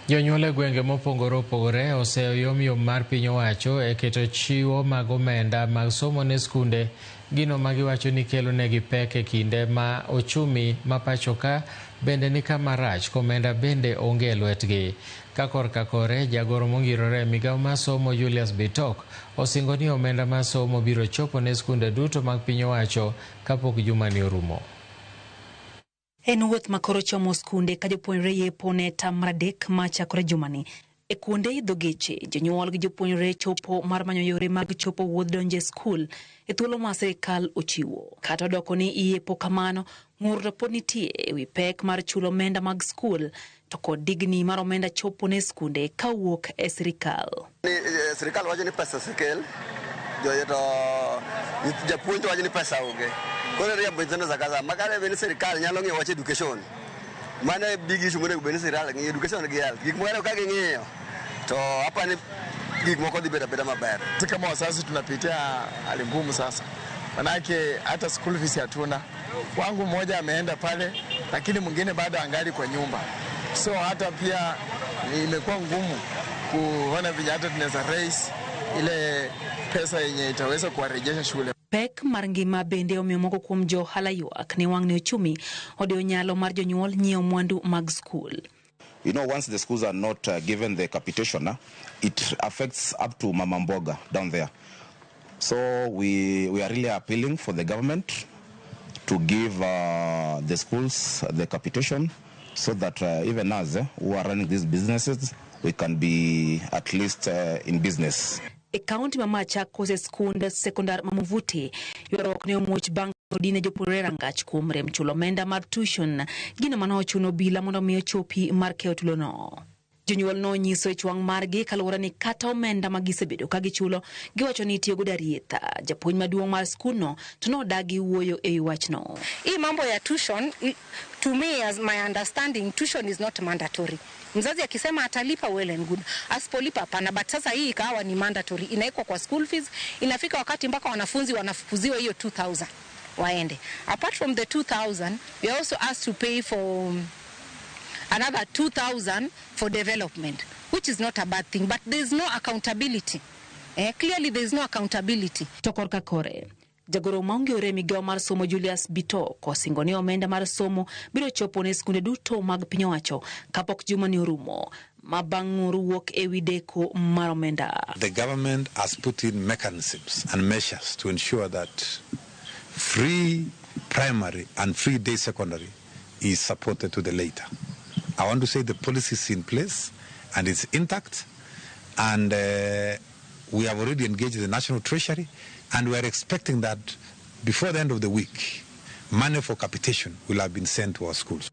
Jonyuol gwenge mopogore opogore oseyo yomyom mar piny owacho e keto chiwo mag omenda mag somo ne skunde, gino ma giwacho ni kelo negi pek e kinde ma ochumi ma pacho ka bende ni kama rach komenda bende onge lwetgi. Ka korka kore, jagoro mongirore migao mar somo Julius Bitok osingo ni omenda mar somo biro chopo ne skunde duto mag piny owacho kapok juma ni orumo. En wuoth makoro chomo skunde ka jopuonjre Yepo ne tamra dek machakore jumani. E kuonde idho geche, jonyuol gi jopuonjre chopo mar manyo yore mag chopo wuodh donje skul e thuolo ma sirikal ochiwo. Kata odoko ni Yepo kamano, ng'ur pod nitie e wi pek mar chulo omenda mag skul to kod digni mar omenda chopo ne skunde ka wuok e sirikal. Sirikal wacho ni pesa sekel, japuonj wacho ni pesa onge. Kore riambo nyithindo sakaza makare bende sirikal nyalo ng'iyo wach education. Mane big issue monego bende sirikal ng'iyo education gi health. Gik moko ka ging'iyo to hapa ni gik moko dhi bedo maber. Kama wazazi tunapitia hali ngumu sasa. Manake hata school fees hatuna. Wangu mmoja ameenda pale lakini mwingine bado angali kwa nyumba. So hata pia imekuwa ngumu kuona vile hata tunaweza raise ile pesa yenye itaweza kuwarejesha shule. Pek mar ngima bende omiyo moko kuom johala ywak ni wang' ne ochumi odewo nyalo mar jonyuol nyiewo mwandu mag skul. You know, once the schools are not given the capitation, it affects up to Mama Mboga down there. So we are really appealing for the government to give the schools the capitation so that even us who are running these businesses, we can be at least in business. E kaunti ma Machakos skund sekondar mamuvuti yorok ne omuoch bang' odine jopuonjre rangach kuom rem chulo omenda mar tuition, gino mane ochuno bila mondo mi ochopi mar keyo tulono. Jonyuol no nyiso chwang' margi kaluwore ni kata omenda ma gisebedo ka gichulo giwacho ni tiyo godo arietha. Japuonj maduong' mar skundno to nodagi wuoyo e wachno. Hii mambo ya tuition, to me as my understanding, tuition is not mandatory. Mzazi akisema atalipa well and good, asipolipa hapana, but sasa hii ikawa ni mandatory, inaekwa kwa school fees. Inafika wakati mpaka wanafunzi wanafukuziwa hiyo 2000 waende. Apart from the 2000, we are also asked to pay for another 2000 for development, which is not a bad thing, but there is no accountability. Clearly there is no accountability. Tokorka kore, jagoro maongore migao mar somo Julius Bitok osingo ni omenda mar somo biro chopo ne skunde duto mag piny owacho kapok juma ni orumo. Mabang'uru wuok e wi deko mar omenda. The government has put in mechanisms and measures to ensure that free primary and free day secondary is supported to the later. I want to say the policy is in place and it's intact, and we have already engaged the National Treasury, and we are expecting that before the end of the week, money for capitation will have been sent to our schools.